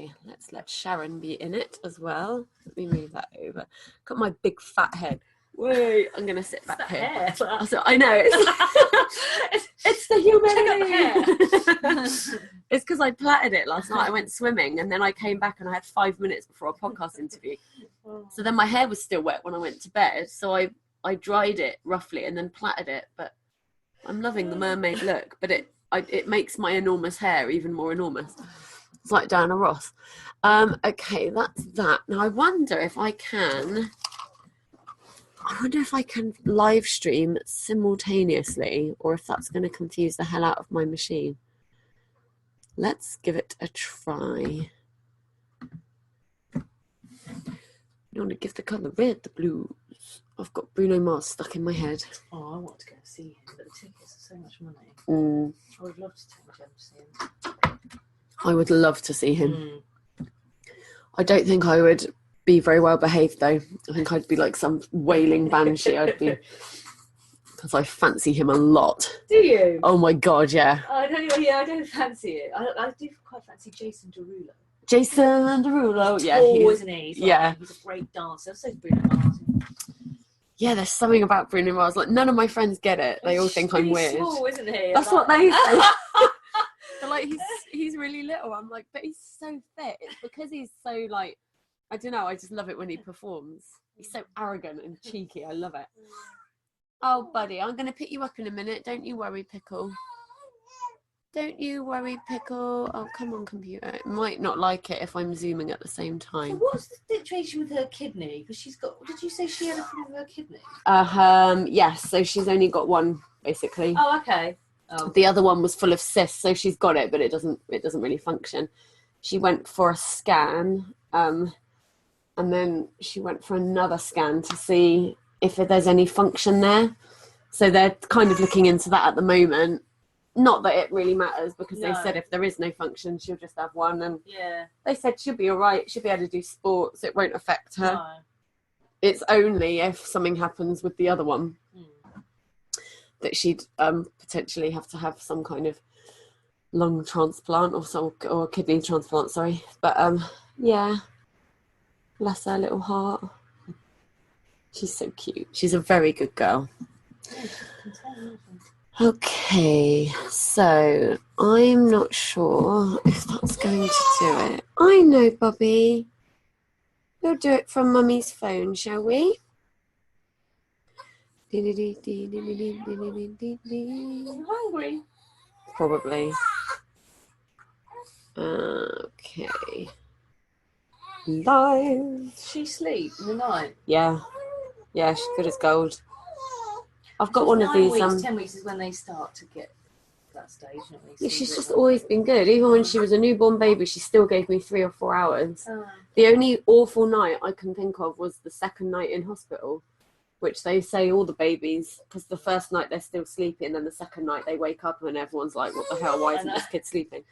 Okay, let's let Sharon be in it as well. Let me move that over. Got my big fat head. Wait, I'm gonna sit back here. Hair. So, I know it's the humidity. It's because I plaited it last night. I went swimming and then I came back and I had 5 minutes before a podcast interview. So then my hair was still wet when I went to bed. So I dried it roughly and then plaited it. But I'm loving the mermaid look. But it makes my enormous hair even more enormous. It's like Diana Ross. Okay, that's that. Now I wonder if I can live stream simultaneously or if that's going to confuse the hell out of my machine. Let's give it a try. You want to give the colour red, the blues. I've got Bruno Mars stuck in my head. Oh, I want to go see him, but the tickets are so much money. I would love to take Jem to see him. I would love to see him. I don't think I would be very well behaved though. I think I'd be like some wailing banshee. I'd be, because I fancy him a lot. Do you? Oh my god, yeah. I don't fancy it. I do quite fancy Jason Derulo. Jason Derulo, yeah. Isn't he? He's a great dancer. So Bruno Mars. Yeah, there's something about Bruno Mars. Like none of my friends get it. They all think I'm weird. Small, isn't he? That's what they say. They're like, he's really little. I'm like, but he's so fit. It's because he's so like, I don't know. I just love it when he performs. He's so arrogant and cheeky. I love it. Oh, buddy, I'm going to pick you up in a minute. Don't you worry, Pickle. Don't you worry, Pickle. Oh, come on, computer. It might not like it if I'm zooming at the same time. So what's the situation with her kidney? Because she's got... Did you say she had a problem with her kidney? Yes. So she's only got one, basically. Oh, okay. Oh. The other one was full of cysts, so she's got it, but it doesn't really function. She went for a scan, and then she went for another scan to see if there's any function there. So they're kind of looking into that at the moment. Not that it really matters, because they said if there is no function, she'll just have one. And they said she'll be all right. She'll be able to do sports. It won't affect her. No. It's only if something happens with the other one that she'd potentially have to have some kind of lung transplant or kidney transplant, sorry. But yeah, bless her little heart. She's so cute. She's a very good girl. Okay, so I'm not sure if that's going to do it. I know, Bobby. We'll do it from Mummy's phone, shall we? I'm hungry. Probably. Okay. Live. Does she sleep in the night? Yeah. Yeah, she's good as gold. I've got one of these. 10 weeks is when they start to get to that stage. Yeah, she's just always been good. Even when she was a newborn baby, she still gave me 3 or 4 hours. The only awful night I can think of was the second night in hospital, which they say all the babies, because the first night they're still sleeping, and then the second night they wake up and everyone's like, what the hell, why isn't this kid sleeping?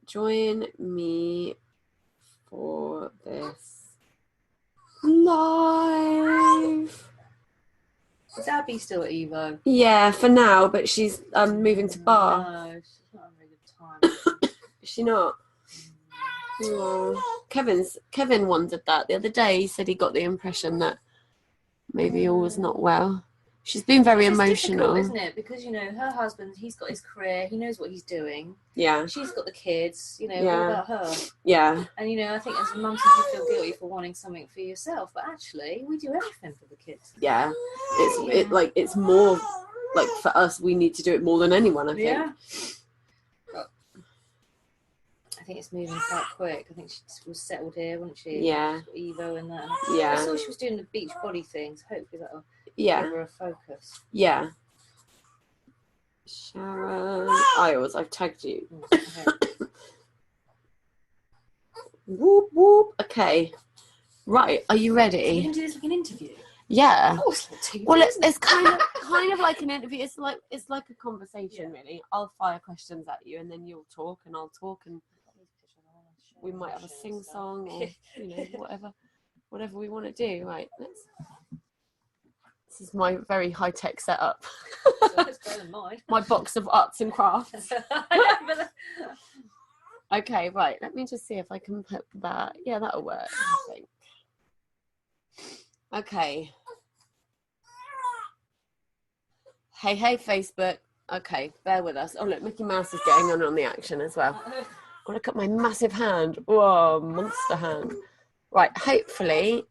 Join me for this live. Is Abby still at Evo? Yeah, for now, but she's moving to Bar. No, she's not having a good time. Is she not? Oh. Kevin wondered that the other day. He said he got the impression that maybe all was not well. She's been very emotional, isn't it? Because her husband, he's got his career, he knows what he's doing. Yeah. She's got the kids, all about her. Yeah. And I think as a mum, you feel guilty for wanting something for yourself, but actually, we do everything for the kids. Yeah. It's more like for us. We need to do it more than anyone, I think. Yeah. I think it's moving quite quick. I think she was settled here, wasn't she? Yeah. Evo and that. Yeah. I saw she was doing the beach body things. Hopefully that'll give her a focus. Yeah. Sharon Isles, I've tagged you. Okay. Whoop whoop. Okay. Right. Are you ready? You can do this like an interview. Yeah. Oh, it's like TV, well, it's kind of like an interview. It's like a conversation, really. I'll fire questions at you, and then you'll talk, and I'll talk, and we might have a sing song or whatever we want to do. Right. This is my very high tech setup. It's better than mine. My box of arts and crafts. Okay, right. Let me just see if I can put that. Yeah, that'll work, I think. Okay. Hey, Facebook. Okay, bear with us. Oh, look, Mickey Mouse is getting on the action as well. Got to look at my massive hand. Whoa, monster hand. Right, hopefully.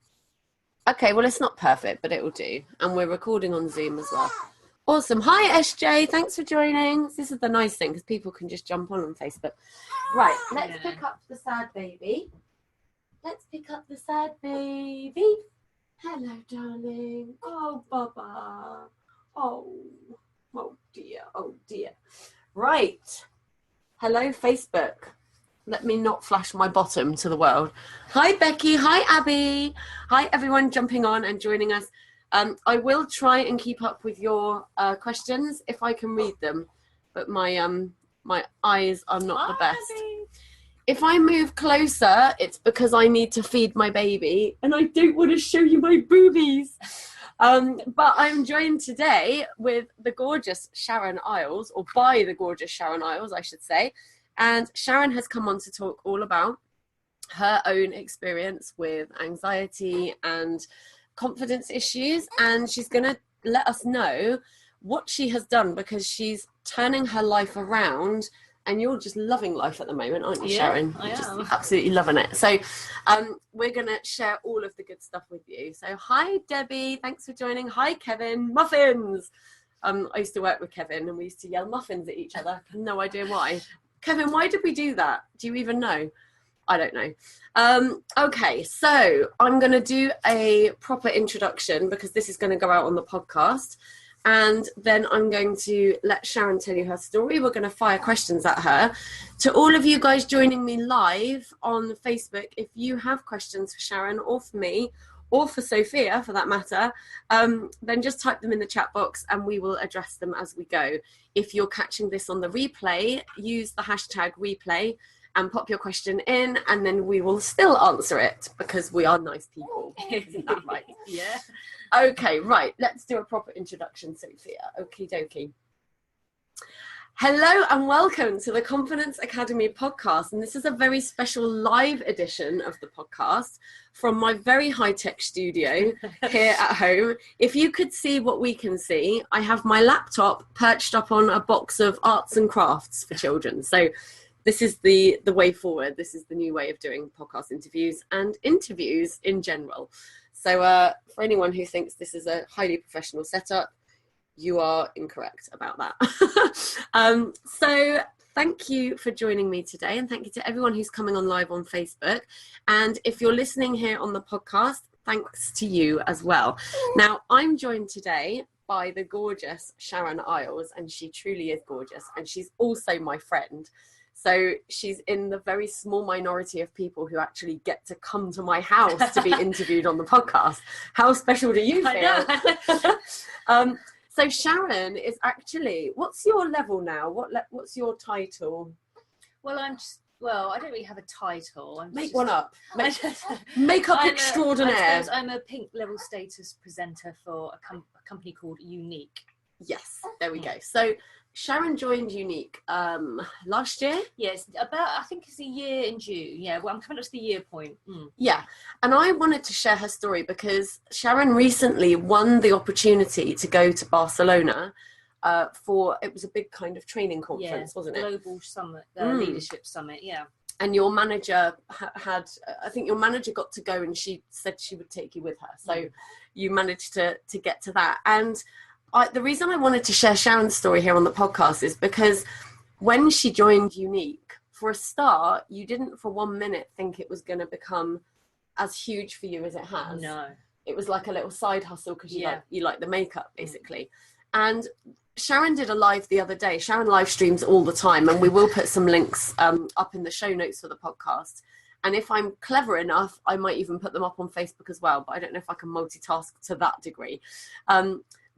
Okay, well, it's not perfect, but it will do. And we're recording on Zoom as well. Awesome. Hi, SJ. Thanks for joining. This is the nice thing because people can just jump on Facebook. Right, let's pick up the sad baby. Let's pick up the sad baby. Hello, darling. Oh, Baba. Oh dear. Oh, dear. Right. Hello, Facebook. Let me not flash my bottom to the world. Hi, Becky. Hi, Abby. Hi, everyone jumping on and joining us. I will try and keep up with your questions if I can read them, but my eyes are not the best. Abby. If I move closer, it's because I need to feed my baby, and I don't want to show you my boobies. But I'm joined today with the gorgeous Sharon Isles, or by the gorgeous Sharon Isles, I should say. And Sharon has come on to talk all about her own experience with anxiety and confidence issues. And she's going to let us know what she has done, because she's turning her life around. And you're just loving life at the moment, aren't you, Sharon? I am. Just absolutely loving it. So we're going to share all of the good stuff with you. So hi, Debbie. Thanks for joining. Hi, Kevin. Muffins. I used to work with Kevin and we used to yell muffins at each other. No idea why. Kevin, why did we do that? Do you even know? I don't know. Okay, so I'm going to do a proper introduction because this is going to go out on the podcast. And then I'm going to let Sharon tell you her story. We're going to fire questions at her. To all of you guys joining me live on Facebook, if you have questions for Sharon or for me, or for Sophia for that matter, then just type them in the chat box and we will address them as we go. If you're catching this on the replay, use the hashtag replay and pop your question in, and then we will still answer it because we are nice people. Isn't that right? Yeah. Okay, right. Let's do a proper introduction, Sophia. Okie dokie. Hello and welcome to the Confidence Academy podcast. And this is a very special live edition of the podcast from my very high-tech studio here at home. If you could see what we can see, I have my laptop perched up on a box of arts and crafts for children. So this is the way forward. This is the new way of doing podcast interviews and interviews in general. So for anyone who thinks this is a highly professional setup, you are incorrect about that. So thank you for joining me today, and thank you to everyone who's coming on live on Facebook. And if you're listening here on the podcast, thanks to you as well. Now, I'm joined today by the gorgeous Sharon Isles, and she truly is gorgeous, and she's also my friend. So she's in the very small minority of people who actually get to come to my house to be interviewed on the podcast. How special do you feel? So Sharon is actually, what's your level now? What's your title? Well, I don't really have a title. Make one up. Makeup extraordinaire. I suppose I'm a pink level status presenter for a company called Younique. Yes, there we go. So Sharon joined Younique last year. Yes, I think it's a year in June. Yeah, well, I'm coming up to the year point. Yeah, and I wanted to share her story because Sharon recently won the opportunity to go to Barcelona it was a big kind of training conference, wasn't it? Global Summit, Leadership Summit, yeah. And your manager I think your manager got to go and she said she would take you with her. So you managed to get to that. And the reason I wanted to share Sharon's story here on the podcast is because when she joined Younique, for a start, you didn't for 1 minute think it was going to become as huge for you as it has. No. It was like a little side hustle because you like the makeup, basically. And Sharon did a live the other day. Sharon live streams all the time, and we will put some links up in the show notes for the podcast. And if I'm clever enough, I might even put them up on Facebook as well, but I don't know if I can multitask to that degree.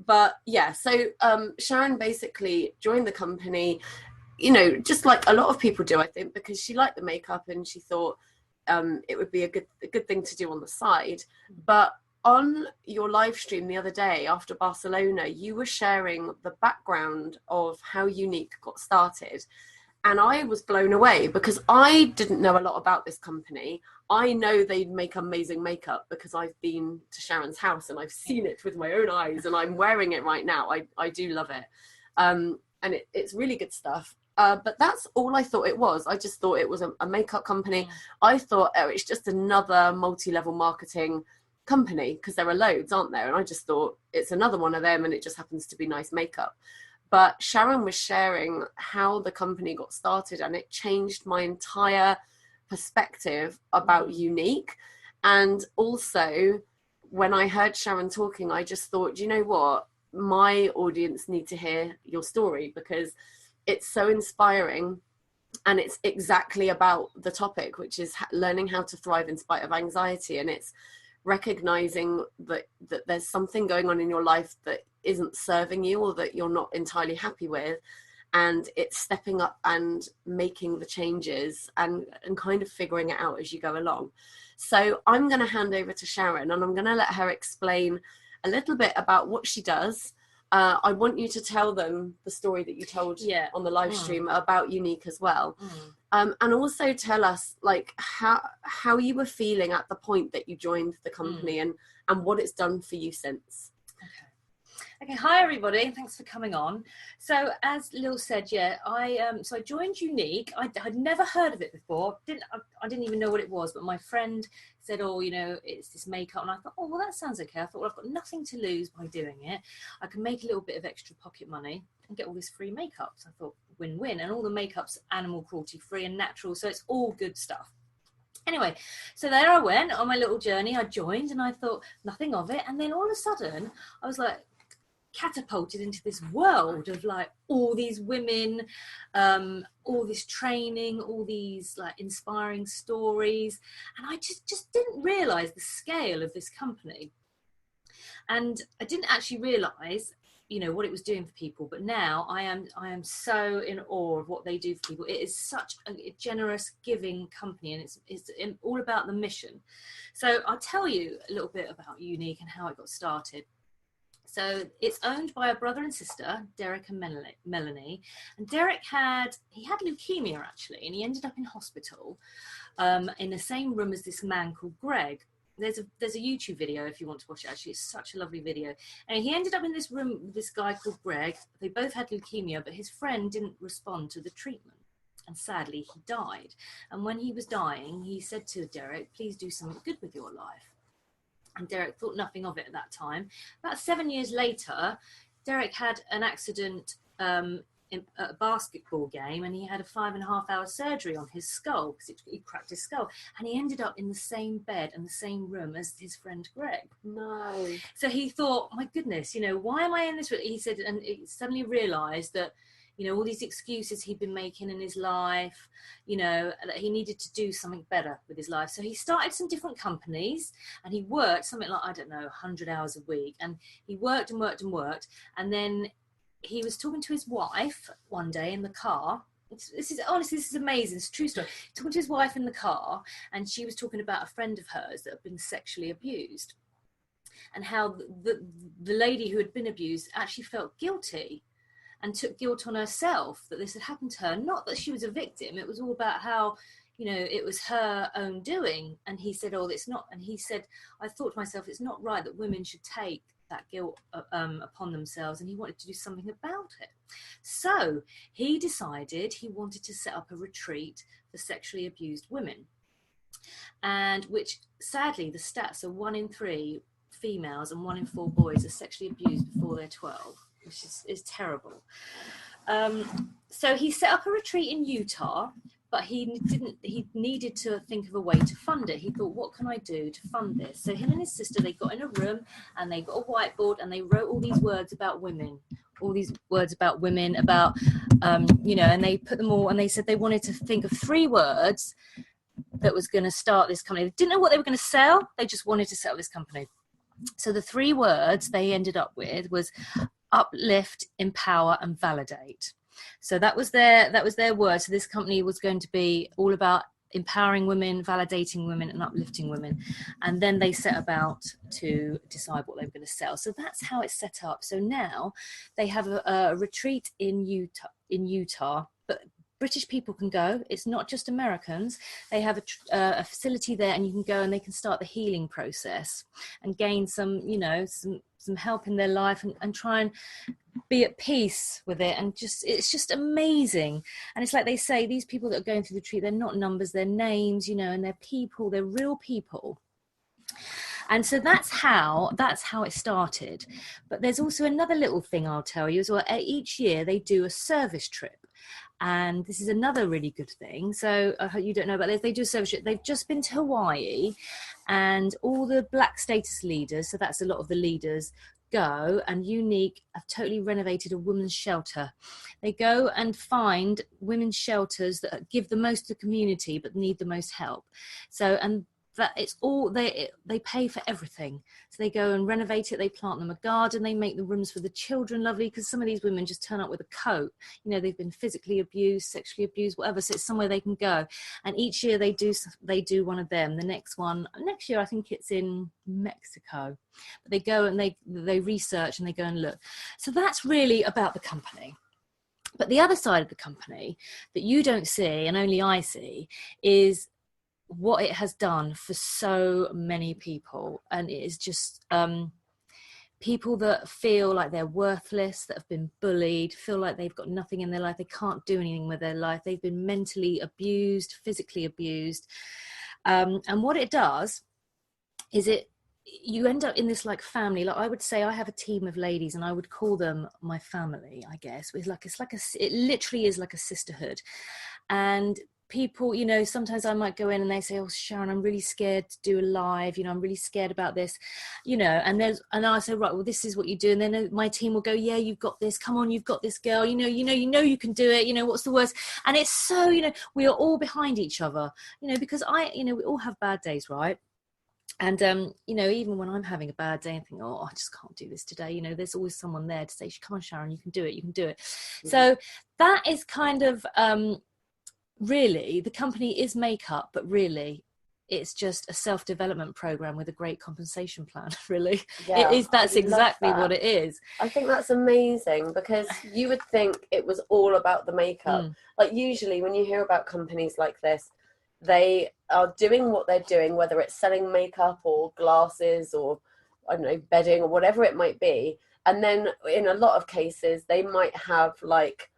But yeah, so Sharon basically joined the company, just like a lot of people do, I think, because she liked the makeup and she thought it would be a good thing to do on the side. But on your live stream the other day after Barcelona, you were sharing the background of how Younique got started. And I was blown away because I didn't know a lot about this company. I know they make amazing makeup because I've been to Sharon's house and I've seen it with my own eyes, and I'm wearing it right now. I do love it. And it's really good stuff. But that's all I thought it was. I just thought it was a makeup company. I thought, oh, it's just another multi-level marketing company, because there are loads, aren't there? And I just thought it's another one of them and it just happens to be nice makeup. But Sharon was sharing how the company got started, and it changed my entire perspective about Younique. And also, when I heard Sharon talking, I just thought, you know what? My audience need to hear your story, because it's so inspiring, and it's exactly about the topic, which is learning how to thrive in spite of anxiety. And it's recognizing that there's something going on in your life that isn't serving you, or that you're not entirely happy with, and it's stepping up and making the changes and kind of figuring it out as you go along. So I'm going to hand over to Sharon, and I'm going to let her explain a little bit about what she does. I want you to tell them the story that you told on the live stream about Younique as well. And also tell us like how you were feeling at the point that you joined the company, and what it's done for you since. Okay, hi everybody, thanks for coming on. So as Lil said, I joined Younique. I'd never heard of it before. I didn't even know what it was, but my friend said, oh, you know, it's this makeup, and I thought, oh, well, that sounds okay. I thought, well, I've got nothing to lose by doing it. I can make a little bit of extra pocket money and get all this free makeup. So I thought, win-win, and all the makeup's animal cruelty free and natural, so it's all good stuff. Anyway, so there I went on my little journey. I joined and I thought nothing of it, and then all of a sudden I was like catapulted into this world of like all these women, all this training, all these like inspiring stories, and I just didn't realize the scale of this company, and I didn't actually realize, you know, what it was doing for people. But now I am so in awe of what they do for people. It is such a generous, giving company, and it's all about the mission. So I'll tell you a little bit about Younique and how it got started. So it's owned by a brother and sister, Derek and Melanie. And Derek had leukemia actually, and he ended up in hospital in the same room as this man called Greg. There's a YouTube video if you want to watch it. Actually, it's such a lovely video. And he ended up in this room with this guy called Greg. They both had leukemia, but his friend didn't respond to the treatment. And sadly, he died. And when he was dying, he said to Derek, please do something good with your life. And Derek thought nothing of it at that time. About 7 years later, Derek had an accident at a basketball game, and he had a 5.5-hour surgery on his skull because he cracked his skull, and he ended up in the same bed and the same room as his friend Greg. No. So he thought, my goodness, you know, why am I in this? He said, and he suddenly realized that, you know, all these excuses he'd been making in his life, you know, that he needed to do something better with his life. So he started some different companies, and he worked something like, I don't know, 100 hours a week. And he worked and worked and worked. And then he was talking to his wife one day in the car. This is amazing. It's a true story. Talking to his wife in the car, and she was talking about a friend of hers that had been sexually abused, and how the lady who had been abused actually felt guilty and took guilt on herself that this had happened to her. Not that she was a victim. It was all about how, you know, it was her own doing. And he said, oh, it's not. And he said, I thought to myself, it's not right that women should take that guilt upon themselves. And he wanted to do something about it. So he decided he wanted to set up a retreat for sexually abused women. And which, sadly, the stats are 1 in 3 females and 1 in 4 boys are sexually abused before they're 12. Which is terrible. So he set up a retreat in Utah, but he needed to think of a way to fund it. He thought, what can I do to fund this? So him and his sister, they got in a room and they got a whiteboard and they wrote all these words about women, about, you know, and they put them all, and they said they wanted to think of 3 words that was going to start this company. They didn't know what they were going to sell. They just wanted to sell this company. So the 3 words they ended up with was uplift, empower, and validate. So that was their word. So this company was going to be all about empowering women, validating women, and uplifting women. And then they set about to decide what they were going to sell. So that's how it's set up. So now they have a retreat in Utah, but British people can go. It's not just Americans. They have a facility there, and you can go and they can start the healing process and gain some, you know, some help in their life, and try and be at peace with it. And just, it's just amazing. And it's like they say, these people that are going through the retreat, they're not numbers, they're names, you know, and they're people, they're real people. And so that's how it started. But there's also another little thing I'll tell you as well. Each year they do a service trip. And this is another really good thing. So you don't know about this. They do a service trip. They've just been to Hawaii, and all the Black status leaders, so that's a lot of the leaders, go, and Younique have totally renovated a women's shelter. They go and find women's shelters that give the most to the community but need the most help. So, and that it's all, they pay for everything. So they go and renovate it, they plant them a garden, they make the rooms for the children lovely, because some of these women just turn up with a coat, you know, they've been physically abused, sexually abused, whatever. So it's somewhere they can go. And each year they do one of them. The next year I think it's in Mexico. But they go and they research and they go and look. So that's really about the company. But the other side of the company that you don't see and only I see is what it has done for so many people. And it is just people that feel like they're worthless, that have been bullied, feel like they've got nothing in their life, they can't do anything with their life, they've been mentally abused, physically abused. And what it does is you end up in this like family. Like I would say, I have a team of ladies and I would call them my family, I guess. It literally is like a sisterhood. And people, you know, sometimes I might go in and they say, oh, Sharon, I'm really scared to do a live, you know, I'm really scared about this, you know, and I say, right, well, this is what you do. And then my team will go, yeah, you've got this, come on, you've got this, girl, you know, you can do it, you know, what's the worst? And it's so, you know, we are all behind each other, you know, because we all have bad days, right? And, you know, even when I'm having a bad day and think, oh, I just can't do this today, you know, there's always someone there to say, come on, Sharon, you can do it. Mm-hmm. So that is kind of, really, the company is makeup, but really it's just a self-development program with a great compensation plan. Really, yeah, it is. That's exactly what it is. I think that's amazing, because you would think it was all about the makeup. Like usually when you hear about companies like this, they are doing what they're doing, whether it's selling makeup or glasses or, I don't know, bedding or whatever it might be. And then in a lot of cases, they might have like,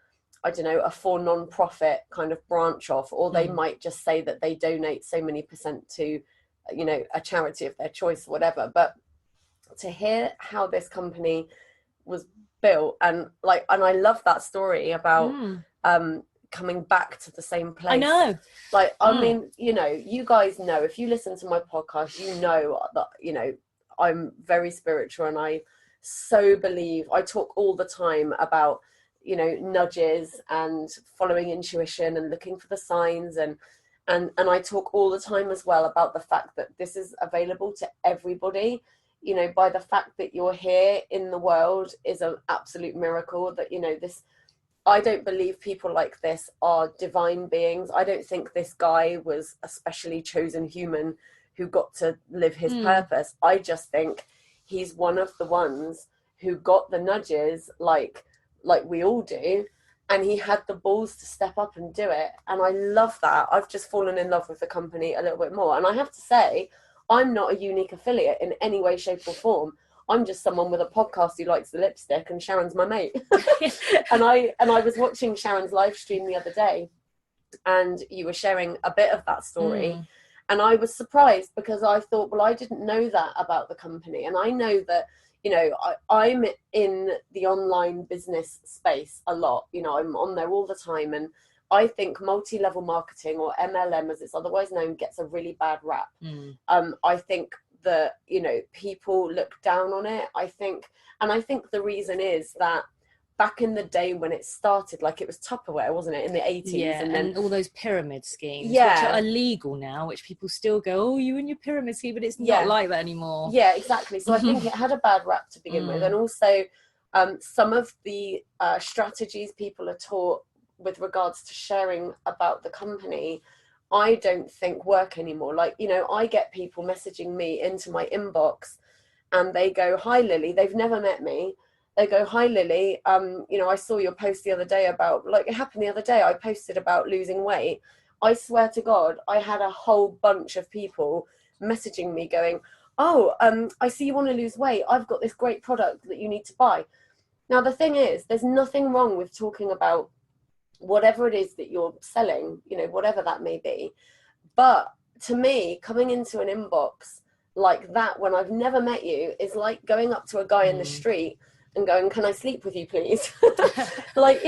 I don't know, a for non-profit kind of branch off, or they might just say that they donate so many % to, you know, a charity of their choice or whatever. But to hear how this company was built, and I love that story about coming back to the same place. I know. I mean, you know, you guys know, if you listen to my podcast, you know that, you know, I'm very spiritual, and I so believe, I talk all the time about, you know, nudges and following intuition and looking for the signs, and I talk all the time as well about the fact that this is available to everybody. You know, by the fact that you're here in the world is an absolute miracle. That, you know, I don't believe people like this are divine beings. I don't think this guy was a specially chosen human who got to live his purpose. I just think he's one of the ones who got the nudges like we all do, and he had the balls to step up and do it. And I love that. I've just fallen in love with the company a little bit more. And I have to say, I'm not a Younique affiliate in any way, shape or form. I'm just someone with a podcast who likes the lipstick, and Sharon's my mate. and I was watching Sharon's live stream the other day, and you were sharing a bit of that story. And I was surprised, because I thought, well, I didn't know that about the company. And I know that, you know, I'm in the online business space a lot. You know, I'm on there all the time. And I think multi-level marketing, or MLM as it's otherwise known, gets a really bad rap. I think that, you know, people look down on it. I think the reason is that back in the day when it started, like it was Tupperware, wasn't it, in the 80s? Yeah, and then all those pyramid schemes, which are illegal now, which people still go, oh, you and your pyramid scheme, but it's not like that anymore. Yeah, exactly. So I think it had a bad rap to begin with. And also some of the strategies people are taught with regards to sharing about the company, I don't think work anymore. Like, you know, I get people messaging me into my inbox, and they go, hi, Lily. They've never met me. They go, hi Lily, I saw your post the other day about, like, it happened the other day, I posted about losing weight. I swear to God, I had a whole bunch of people messaging me going, oh, I see you want to lose weight, I've got this great product that you need to buy. Now the thing is, there's nothing wrong with talking about whatever it is that you're selling, whatever that may be. But to me, coming into an inbox like that when I've never met you is like going up to a guy in the street and going, can I sleep with you, please? like,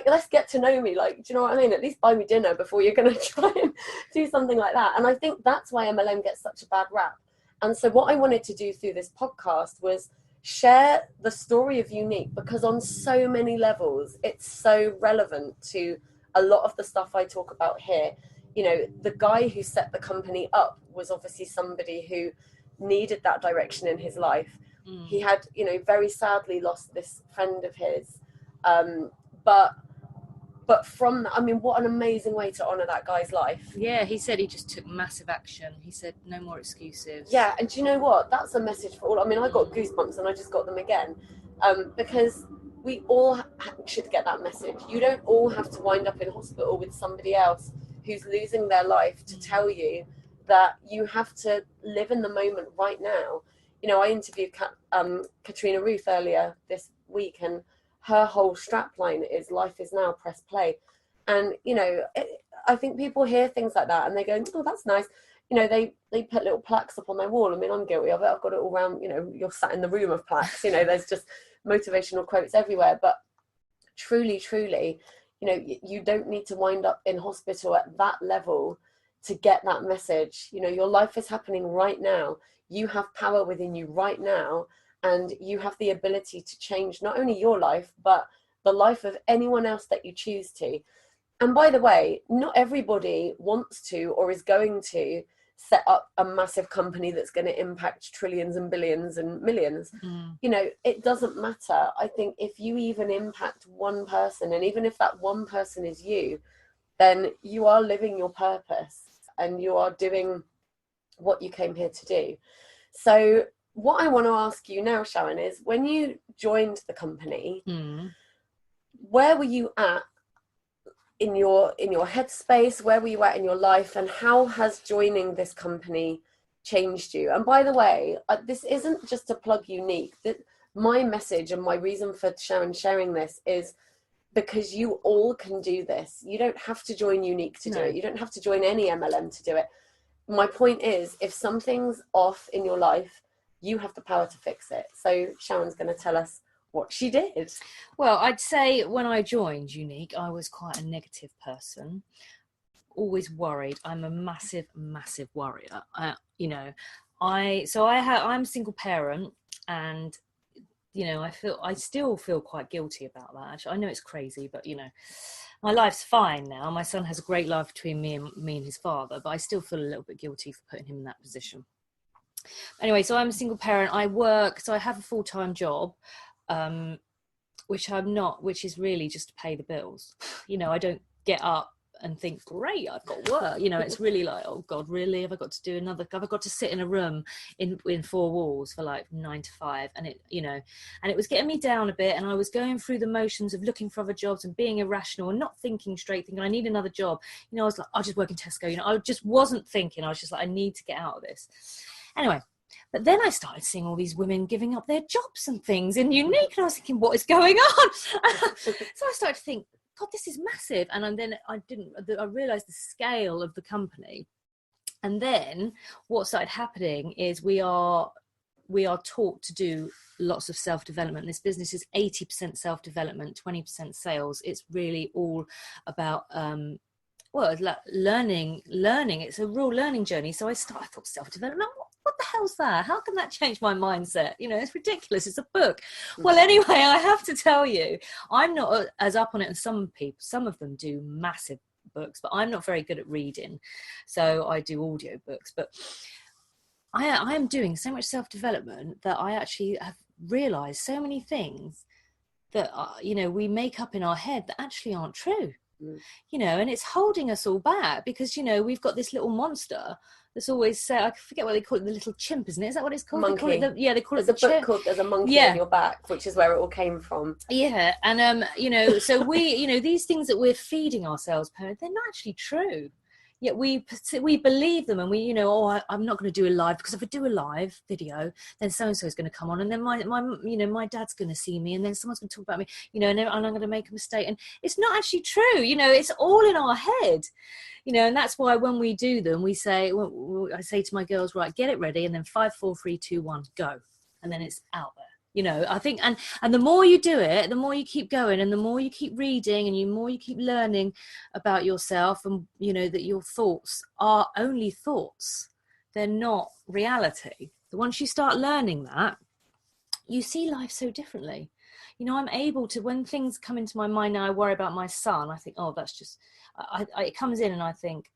let's get to know me. Like, do you know what I mean? At least buy me dinner before you're going to try and do something like that. And I think that's why MLM gets such a bad rap. And so what I wanted to do through this podcast was share the story of Younique, because on so many levels, it's so relevant to a lot of the stuff I talk about here. The guy who set the company up was obviously somebody who needed that direction in his life. He had, very sadly lost this friend of his. But from that, I mean, what an amazing way to honour that guy's life. Yeah, he said he just took massive action. He said, no more excuses. Yeah, and do you know what? That's a message for all. I mean, I got goosebumps and I just got them again. Because we all should get that message. You don't all have to wind up in hospital with somebody else who's losing their life to tell you that you have to live in the moment right now. I interviewed Katrina Ruth earlier this week, and her whole strapline is life is now, press play. And, I think people hear things like that and they go, oh, that's nice. They put little plaques up on their wall. I mean, I'm guilty of it. I've got it all around, you're sat in the room of plaques, there's just motivational quotes everywhere. But truly, you don't need to wind up in hospital at that level to get that message. Your life is happening right now. You have power within you right now, and you have the ability to change not only your life, but the life of anyone else that you choose to. And by the way, not everybody wants to or is going to set up a massive company that's going to impact trillions and billions and millions. It doesn't matter. I think if you even impact one person, and even if that one person is you, then you are living your purpose and you are doing what you came here to do. So what I want to ask you now, Sharon, is when you joined the company, where were you at in your headspace? Where were you at in your life, and how has joining this company changed you? And by the way, this isn't just to plug Younique. My message and my reason for Sharon sharing this is because you all can do this. You don't have to join Younique to do it. You don't have to join any MLM to do it. My point is, if something's off in your life, you have the power to fix it. So Sharon's going to tell us what she did. Well, I'd say when I joined Younique, I was quite a negative person, always worried. I'm a massive worrier. I'm a single parent, and I still feel quite guilty about that. Actually, I know it's crazy, but my life's fine now. My son has a great life between me and his father, but I still feel a little bit guilty for putting him in that position. Anyway, so I'm a single parent. I work, so I have a full-time job, which is really just to pay the bills. I don't get up and think, great, I've got work. It's really like, oh God, really? Have I got to sit in a room in four walls for like 9 to 5? And it was getting me down a bit, and I was going through the motions of looking for other jobs and being irrational and not thinking straight, thinking I need another job. I was like, I'll just work in Tesco. I just wasn't thinking. I was just like, I need to get out of this. Anyway, but then I started seeing all these women giving up their jobs and things in Younique, and I was thinking, what is going on? So I started to think, God, this is massive. And then I realized the scale of the company. And then what started happening is we are taught to do lots of self-development. This business is 80% self-development, 20% sales. It's really all about learning. It's a real learning journey. So I thought, self-development, what the hell's that? How can that change my mindset? It's ridiculous. It's a book. Well, anyway, I have to tell you, I'm not as up on it as some people. Some of them do massive books, but I'm not very good at reading. So I do audio books. But I am doing so much self-development that I actually have realized so many things that, we make up in our head that actually aren't true. you know, and it's holding us all back because, you know, we've got this little monster that's always I forget what they call it, the little chimp, isn't it? Is that what it's called? Monkey. They call it they call There's it the a book chimp. called There's a Monkey on Your Back, which is where it all came from. Yeah, and you know, so we, you know, these things that we're feeding ourselves, they're not actually true. Yet we believe them, and we, you know, oh, I'm not going to do a live because if I do a live video, then so and so is going to come on, and then my you know, my dad's going to see me, and then someone's going to talk about me, you know, and I'm going to make a mistake, and it's not actually true. You know, it's all in our head, you know, and that's why when we do them, we say, I say to my girls, right, get it ready, and then 5, 4, 3, 2, 1, go, and then it's out there. You know, I think, and the more you do it, the more you keep going, and the more you keep reading, and the more you keep learning about yourself, and, you know, that your thoughts are only thoughts. They're not reality. But once you start learning that, you see life so differently. You know, I'm able to, when things come into my mind now, I worry about my son, I think, oh, that's just, it comes in and I think,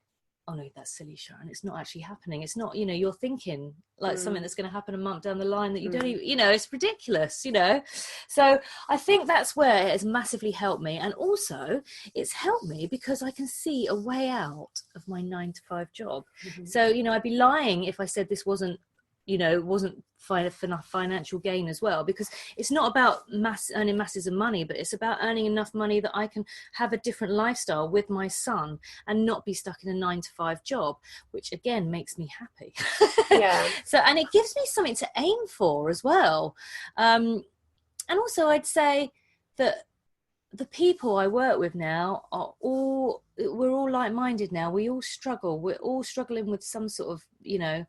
oh no, that's silly, Sharon. It's not actually happening. It's not, you know, you're thinking like something that's going to happen a month down the line that you don't even, you know, it's ridiculous, you know. So I think that's where it has massively helped me. And also it's helped me because I can see a way out of my 9-to-5 job. So, you know, I'd be lying if I said this wasn't, you know, wasn't enough financial gain as well, because it's not about earning masses of money, but it's about earning enough money that I can have a different lifestyle with my son and not be stuck in a 9-to-5 job, which again makes me happy. Yeah. So, and it gives me something to aim for as well. And also I'd say that the people I work with now we're all like-minded now. We all struggle. We're all struggling with some sort of, you know,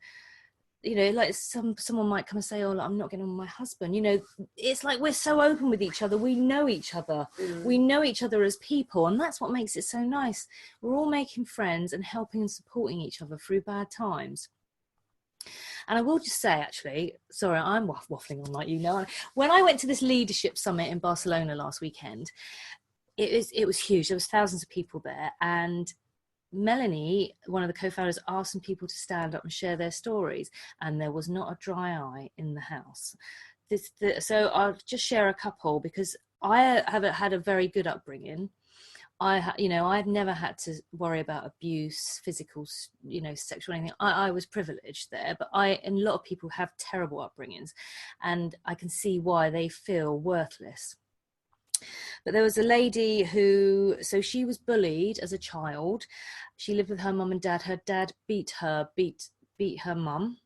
like someone might come and say, oh, I'm not getting on with my husband. You know, it's like we're so open with each other. We know each other. We know each other as people. And that's what makes it so nice. We're all making friends and helping and supporting each other through bad times. And I will just say, actually, sorry, I'm waffling on like you know. When I went to this leadership summit in Barcelona last weekend, it was huge. There was thousands of people there. And Melanie, one of the co-founders, asked some people to stand up and share their stories, and there was not a dry eye in the house. So I'll just share a couple because I haven't had a very good upbringing. I've never had to worry about abuse, physical, you know, sexual anything. I was privileged there, but and a lot of people have terrible upbringings, and I can see why they feel worthless. But there was a lady so she was bullied as a child. She lived with her mum and dad. Her dad beat her mum.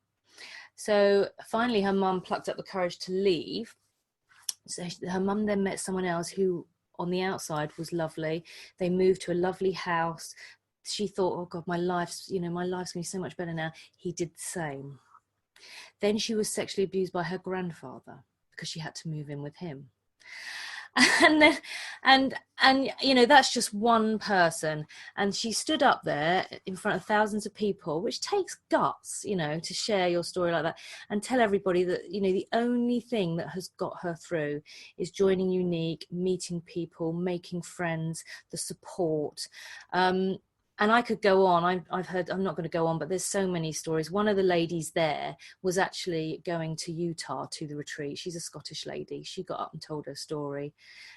So finally her mum plucked up the courage to leave. So her mum then met someone else who on the outside was lovely. They moved to a lovely house. She thought, oh God, my life's going to be so much better now. He did the same. Then she was sexually abused by her grandfather because she had to move in with him. And then, and you know, that's just one person, and she stood up there in front of thousands of people, which takes guts, you know, to share your story like that and tell everybody that, you know, the only thing that has got her through is joining Younique, meeting people, making friends, the support. And I could go on. I'm not going to go on, but there's so many stories. One of the ladies there was actually going to Utah to the retreat. She's a Scottish lady. She got up and told her story.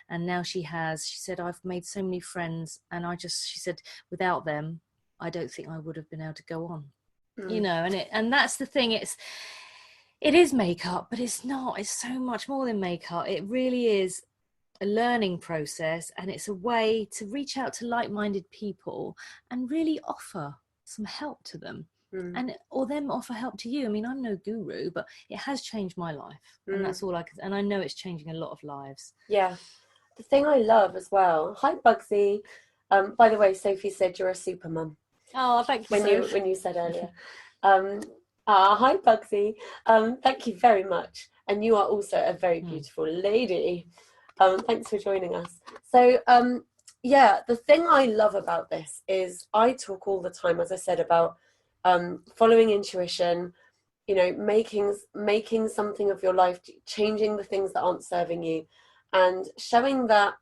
And now she said, I've made so many friends. And she said, without them, I don't think I would have been able to go on. You know, and that's the thing. It is makeup, but it's not. It's so much more than makeup. It really is a learning process, and it's a way to reach out to like-minded people and really offer some help to them, or them offer help to you. I mean, I'm no guru, but it has changed my life, and that's all and I know it's changing a lot of lives. Yeah. The thing I love as well. Hi, Bugsy. By the way, Sophie said you're a super mum. Oh, thank you. When you said earlier. Hi, Bugsy. Thank you very much. And you are also a very beautiful lady. Thanks for joining us. So, the thing I love about this is I talk all the time, as I said, about following intuition, you know, making something of your life, changing the things that aren't serving you, and showing that,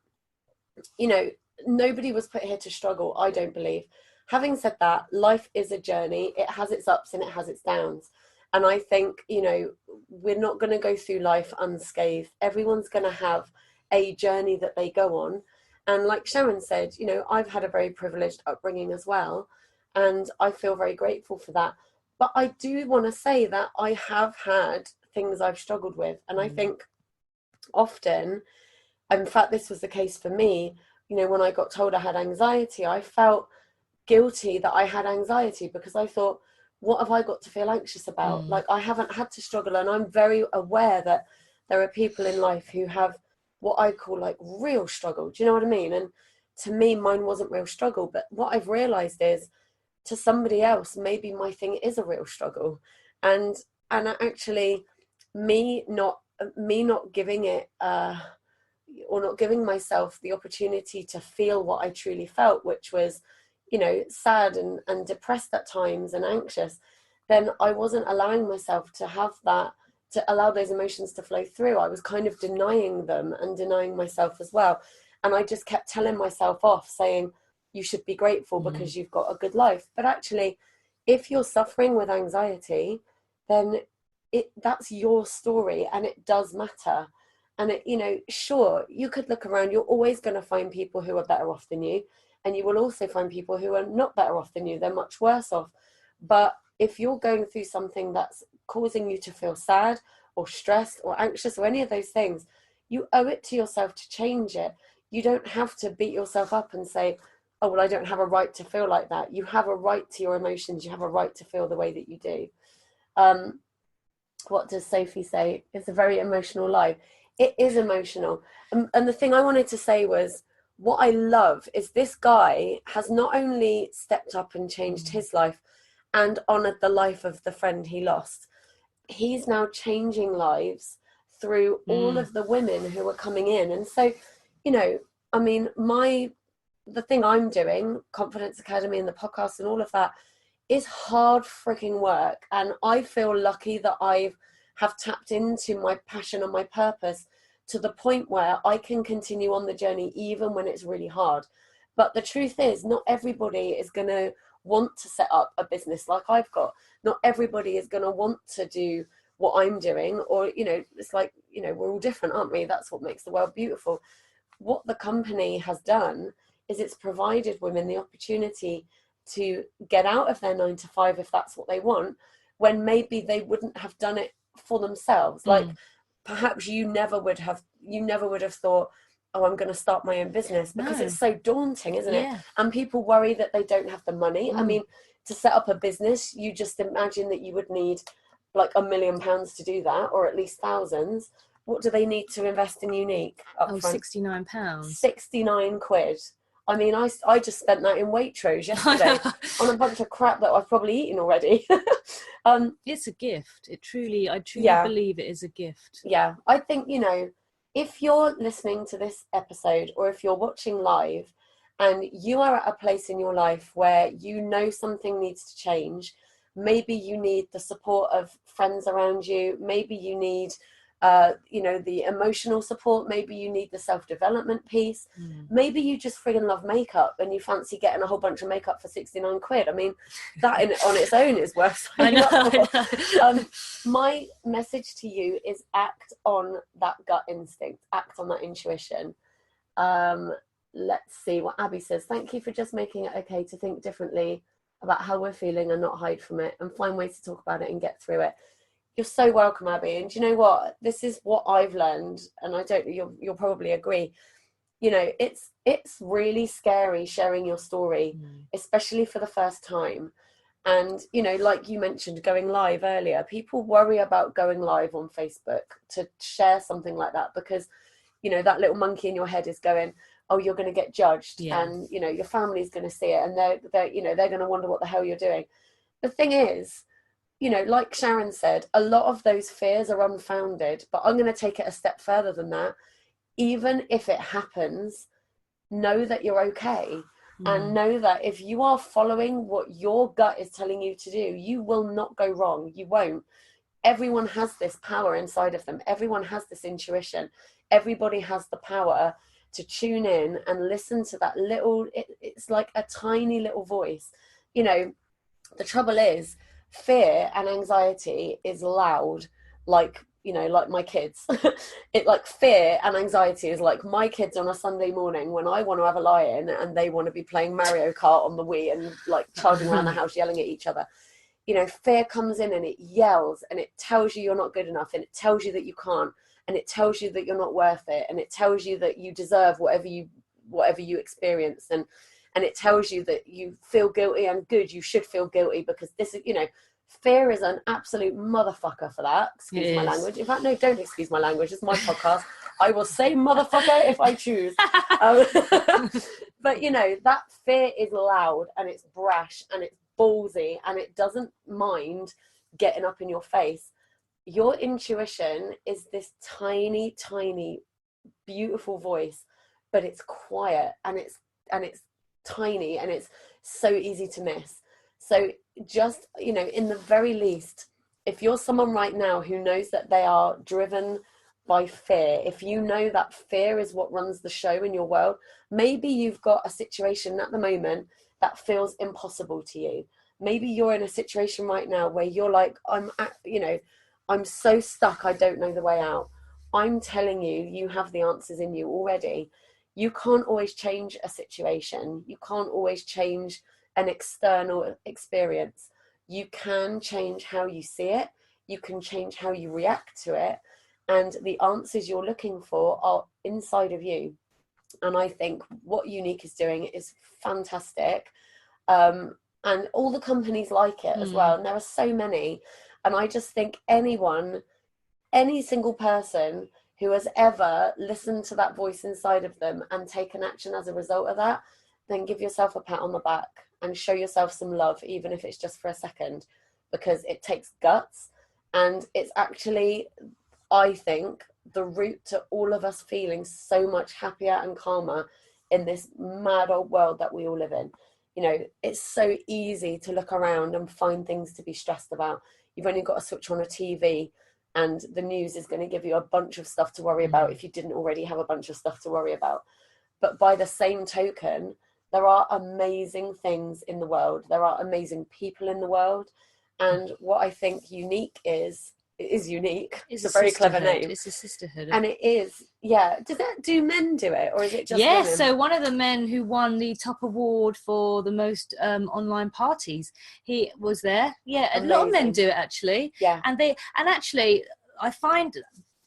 you know, nobody was put here to struggle, I don't believe. Having said that, life is a journey. It has its ups and it has its downs. And I think, you know, we're not going to go through life unscathed. Everyone's going to have a journey that they go on. And like Sharon said, you know, I've had a very privileged upbringing as well, and I feel very grateful for that. But I do want to say that I have had things I've struggled with. And I think often, in fact, this was the case for me, you know, when I got told I had anxiety, I felt guilty that I had anxiety because I thought, what have I got to feel anxious about? Like, I haven't had to struggle. And I'm very aware that there are people in life who have what I call like real struggle. Do you know what I mean? And to me, mine wasn't real struggle. But what I've realized is, to somebody else, maybe my thing is a real struggle. And actually, me not giving it or not giving myself the opportunity to feel what I truly felt, which was, you know, sad and depressed at times and anxious, then I wasn't allowing myself to have that, to allow those emotions to flow through. I was kind of denying them and denying myself as well. And I just kept telling myself off, saying, you should be grateful because you've got a good life. But actually, if you're suffering with anxiety, then that's your story, and it does matter. And it, you know, sure, you could look around, you're always going to find people who are better off than you, and you will also find people who are not better off than you. They're much worse off. But if you're going through something that's causing you to feel sad or stressed or anxious or any of those things, you owe it to yourself to change it. You don't have to beat yourself up and say, oh, well, I don't have a right to feel like that. You have a right to your emotions. You have a right to feel the way that you do. What does Sophie say? It's a very emotional life. It is emotional. And the thing I wanted to say was, what I love is this guy has not only stepped up and changed his life and honoured the life of the friend he lost, he's now changing lives through all of the women who are coming in. And so, you know, I mean, the thing I'm doing, Confidence Academy and the podcast and all of that, is hard freaking work. And I feel lucky that I have tapped into my passion and my purpose to the point where I can continue on the journey even when it's really hard. But the truth is, not everybody is going to want to set up a business like I've got. Not everybody is going to want to do what I'm doing. Or, you know, it's like, you know, we're all different, aren't we? That's what makes the world beautiful. What the company has done is it's provided women the opportunity to get out of their 9 to 5 if that's what they want, when maybe they wouldn't have done it for themselves. Like, perhaps you never would have thought, oh, I'm going to start my own business, because it's so daunting, isn't it? And people worry that they don't have the money. I mean, to set up a business, you just imagine that you would need like £1 million to do that, or at least thousands. What do they need to invest in Younique up front? £69. 69 quid. I mean, I just spent that in Waitrose yesterday on a bunch of crap that I've probably eaten already. It's a gift. I truly believe it is a gift. Yeah, I think, you know, if you're listening to this episode, or if you're watching live and you are at a place in your life where you know something needs to change, maybe you need the support of friends around you, maybe you need you know, the emotional support, maybe you need the self-development piece, maybe you just friggin' love makeup and you fancy getting a whole bunch of makeup for 69 quid. I mean, that on its own is worth signing up for. My message to you is act on that gut instinct, act on that intuition. Let's see what Abby says. Thank you for just making it okay to think differently about how we're feeling and not hide from it, and find ways to talk about it and get through it. You're so welcome, Abby. And do you know what? This is what I've learned, and I don't. You'll probably agree. You know, it's really scary sharing your story, especially for the first time. And you know, like you mentioned, going live earlier, people worry about going live on Facebook to share something like that, because you know that little monkey in your head is going, oh, you're going to get judged, and you know your family's going to see it, and they're you know they're going to wonder what the hell you're doing. The thing is, you know, like Sharon said, a lot of those fears are unfounded, but I'm going to take it a step further than that. Even if it happens, know that you're okay, and know that if you are following what your gut is telling you to do, you will not go wrong. You won't. Everyone has this power inside of them. Everyone has this intuition. Everybody has the power to tune in and listen to that little, it's like a tiny little voice. You know, the trouble is, fear and anxiety is loud, like, you know, like my kids. It like fear and anxiety is like my kids on a Sunday morning when I want to have a lie-in and they want to be playing Mario Kart on the Wii and like charging around the house yelling at each other. You know, fear comes in and it yells and it tells you you're not good enough, and it tells you that you can't, and it tells you that you're not worth it, and it tells you that you deserve whatever you experience, and it tells you that you feel guilty and good. You should feel guilty because this is, you know, fear is an absolute motherfucker for that. Excuse my language. In fact, no, don't excuse my language. It's my podcast. I will say motherfucker if I choose. But, you know, that fear is loud and it's brash and it's ballsy and it doesn't mind getting up in your face. Your intuition is this tiny, tiny, beautiful voice, but it's quiet and it's tiny and it's so easy to miss. So just, you know, in the very least, if you're someone right now who knows that they are driven by fear, if you know that fear is what runs the show in your world, maybe you've got a situation at the moment that feels impossible to you. Maybe you're in a situation right now where you're like, I'm so stuck, I don't know the way out. I'm telling you, you have the answers in you already. You can't always change a situation. You can't always change an external experience. You can change how you see it. You can change how you react to it. And the answers you're looking for are inside of you. And I think what Younique is doing is fantastic. And all the companies like it as well. And there are so many. And I just think any single person who has ever listened to that voice inside of them and taken action as a result of that, then give yourself a pat on the back and show yourself some love, even if it's just for a second, because it takes guts. And it's actually, I think, the route to all of us feeling so much happier and calmer in this mad old world that we all live in. You know, it's so easy to look around and find things to be stressed about. You've only got to switch on a TV and the news is going to give you a bunch of stuff to worry about if you didn't already have a bunch of stuff to worry about. But by the same token, there are amazing things in the world. There are amazing people in the world. And what I think Younique is Younique. It's a very clever name. It's a sisterhood. And it is, yeah. Do men do it, or is it just women? So one of the men who won the top award for the most online parties, he was there. Yeah, amazing. A lot of men do it actually. Yeah. And actually, I find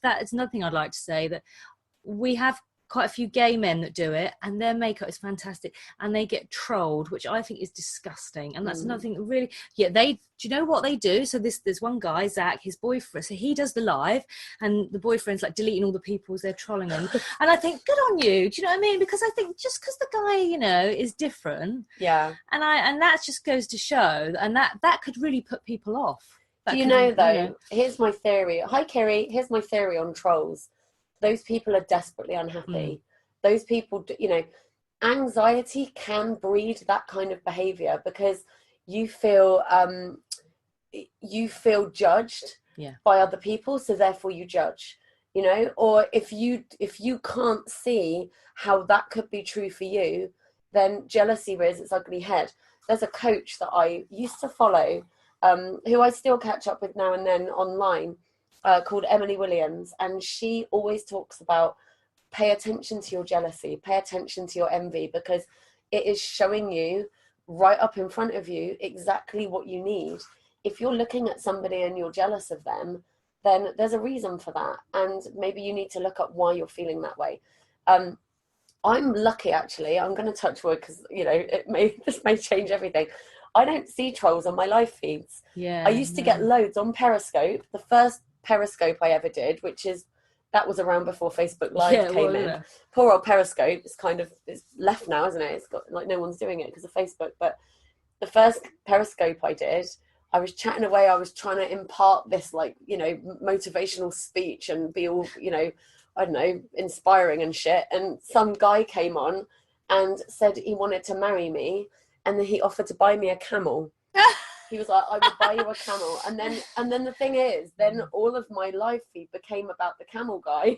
that it's another thing I'd like to say, that we have quite a few gay men that do it, and their makeup is fantastic, and they get trolled, which I think is disgusting. And that's another thing that really, do you know what they do? So there's one guy, Zach, his boyfriend, so he does the live, and the boyfriend's like deleting all the people as they're trolling him. And I think, good on you. Do you know what I mean? Because I think just because the guy, you know, is different, yeah, and that just goes to show, and that could really put people off. Do you know though? Here's my theory. Hi, Kerry. Here's my theory on trolls. Those people are desperately unhappy. Those people, you know, anxiety can breed that kind of behavior because you feel judged by other people, so therefore you judge, you know. Or if you can't see how that could be true for you, then jealousy rears its ugly head. There's a coach that I used to follow, who I still catch up with now and then online, called Emily Williams, and she always talks about pay attention to your jealousy, pay attention to your envy, because it is showing you right up in front of you exactly what you need. If you're looking at somebody and you're jealous of them, then there's a reason for that, and maybe you need to look up why you're feeling that way. I'm lucky, actually. I'm going to touch wood because, you know, this may change everything. I don't see trolls on my live feeds. I used to get loads on Periscope. The first Periscope I ever did, that was around before Facebook Live came in. Poor old Periscope it's left now, isn't it? It's got like no one's doing it because of Facebook. But the first Periscope I did, I was chatting away. I was trying to impart this, like, you know, motivational speech and be all, you know, I don't know, inspiring and shit. And some guy came on and said he wanted to marry me, and then he offered to buy me a camel. He was like, I will buy you a camel. And then the thing is, then all of my live feed became about the camel guy.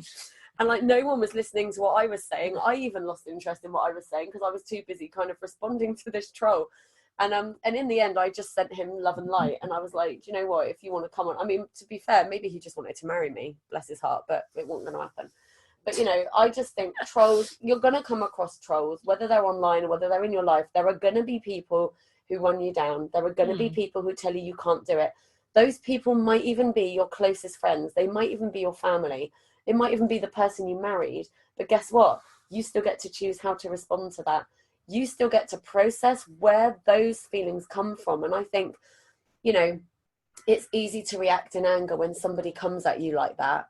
And like no one was listening to what I was saying. I even lost interest in what I was saying because I was too busy kind of responding to this troll. And in the end, I just sent him love and light, and I was like, do you know what? If you want to come on, I mean, to be fair, maybe he just wanted to marry me, bless his heart, but it wasn't going to happen. But you know, I just think trolls, you're going to come across trolls, whether they're online or whether they're in your life. There are going to be people who run you down. There are going to be people who tell you can't do it. Those people might even be your closest friends. They might even be your family. It might even be the person you married. But guess what? You still get to choose how to respond to that. You still get to process where those feelings come from. And I think, you know, it's easy to react in anger when somebody comes at you like that.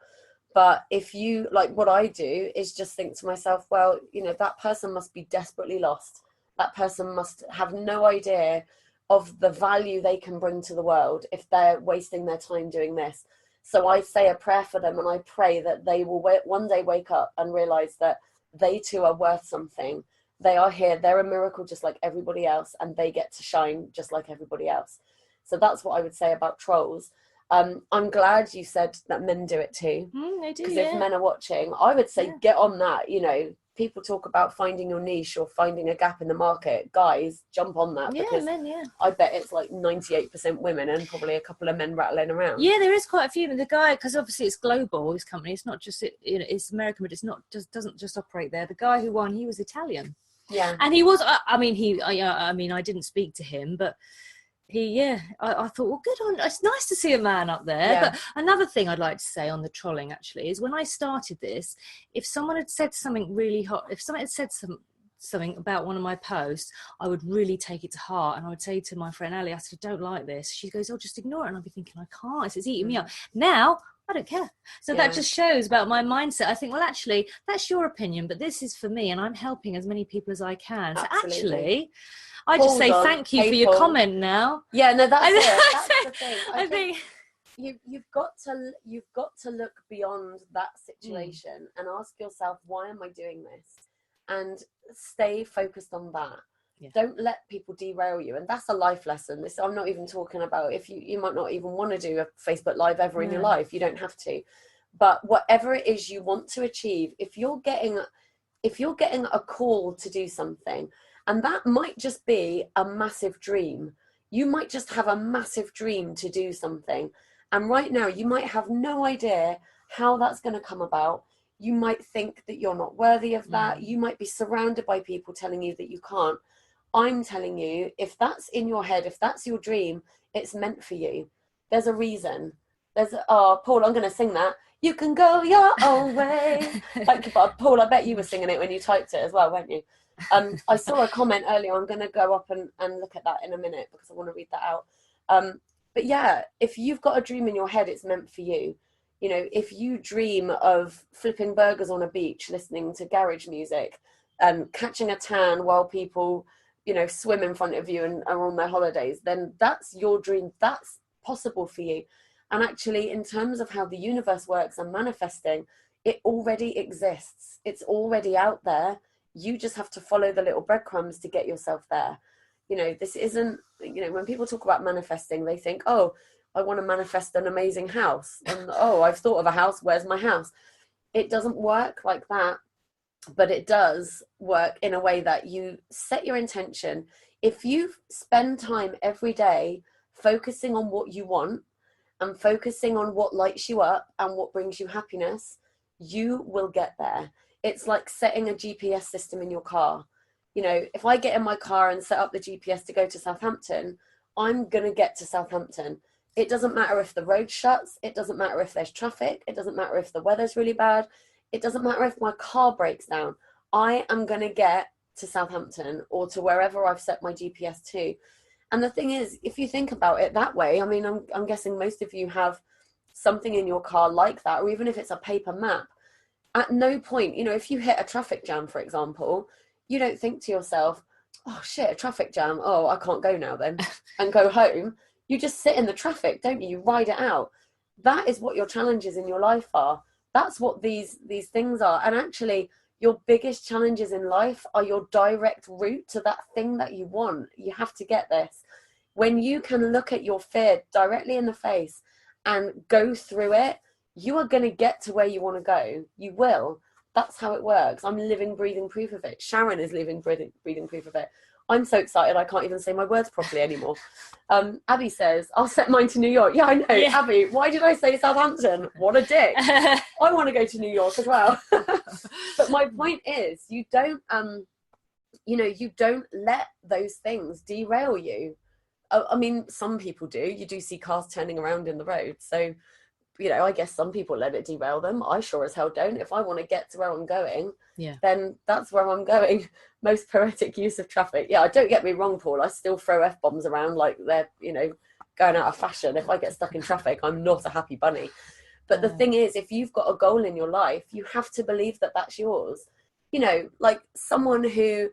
But if you, like, what I do is just think to myself, well, you know, that person must be desperately lost. That person must have no idea of the value they can bring to the world if they're wasting their time doing this. So I say a prayer for them, and I pray that they will one day wake up and realize that they too are worth something. They are here. They're a miracle just like everybody else, and they get to shine just like everybody else. So that's what I would say about trolls. I'm glad you said that men do it too. They do, because if men are watching, I would say get on that. You know, people talk about finding your niche or finding a gap in the market. Guys, jump on that, because I bet it's like 98% women and probably a couple of men rattling around. Yeah, there is quite a few. The guy, because obviously it's global, his company, it's not just, you know, it's American, but it's not just, doesn't just operate there. The guy who won, he was Italian. Yeah. And he was, I mean, I didn't speak to him, but I thought, well, good on, it's nice to see a man up there. Yeah. But another thing I'd like to say on the trolling, actually, is when I started this, if someone had said something really hot, if someone had said something about one of my posts, I would really take it to heart, and I would say to my friend Ali, I said, I don't like this. She goes, oh, just ignore it. And I'd be thinking, I can't, it's eating me up. Now I don't care. So that just shows about my mindset. I think, well, actually, that's your opinion, but this is for me, and I'm helping as many people as I can. Absolutely. So actually, I just say thank you for your comment now. Yeah, no, that's it. That's the thing. I think you've got to look beyond that situation and ask yourself, why am I doing this? And stay focused on that. Yeah. Don't let people derail you. And that's a life lesson. This, I'm not even talking about if you might not even want to do a Facebook Live ever in your life. You don't have to. But whatever it is you want to achieve, if you're getting a call to do something, and that might just be a massive dream. You might just have a massive dream to do something. And right now, you might have no idea how that's going to come about. You might think that you're not worthy of that. You might be surrounded by people telling you that you can't. I'm telling you, if that's in your head, if that's your dream, it's meant for you. There's a reason. Paul, I'm going to sing that. You can go your own way. Thank you, Paul. I bet you were singing it when you typed it as well, weren't you? I saw a comment earlier. I'm going to go up and look at that in a minute because I want to read that out. But yeah, if you've got a dream in your head, it's meant for you. You know, if you dream of flipping burgers on a beach, listening to garage music, catching a tan while people, you know, swim in front of you and are on their holidays, then that's your dream. That's possible for you. And actually, in terms of how the universe works and manifesting, it already exists. It's already out there. You just have to follow the little breadcrumbs to get yourself there. You know, this isn't, you know, when people talk about manifesting, they think, oh, I want to manifest an amazing house. And, oh, I've thought of a house. Where's my house? It doesn't work like that. But it does work in a way that you set your intention. If you spend time every day focusing on what you want and focusing on what lights you up and what brings you happiness, you will get there. It's like setting a GPS system in your car. You know, if I get in my car and set up the GPS to go to Southampton, I'm going to get to Southampton. It doesn't matter if the road shuts. It doesn't matter if there's traffic. It doesn't matter if the weather's really bad. It doesn't matter if my car breaks down. I am going to get to Southampton or to wherever I've set my GPS to. And the thing is, if you think about it that way, I mean, I'm guessing most of you have something in your car like that, or even if it's a paper map. At no point, you know, if you hit a traffic jam, for example, you don't think to yourself, oh shit, a traffic jam. Oh, I can't go now then, and go home. You just sit in the traffic, don't you? You ride it out. That is what your challenges in your life are. That's what these things are. And actually, your biggest challenges in life are your direct route to that thing that you want. You have to get this. When you can look at your fear directly in the face and go through it, you are going to get to where you want to go. You will. That's how it works. I'm living, breathing proof of it. Sharon is living, breathing proof of it. I'm so excited I can't even say my words properly anymore. Abby says, I'll set mine to New York. Yeah, I know. Yeah. Abby, why did I say Southampton? What a dick. I want to go to New York as well. But my point is, you don't let those things derail you. I mean, some people do. You do see cars turning around in the road. So, I guess some people let it derail them. I sure as hell don't. If I want to get to where I'm going, then that's where I'm going. Most poetic use of traffic. Yeah, don't get me wrong, Paul. I still throw F-bombs around like they're, going out of fashion. If I get stuck in traffic, I'm not a happy bunny. But the thing is, if you've got a goal in your life, you have to believe that that's yours. Like someone who,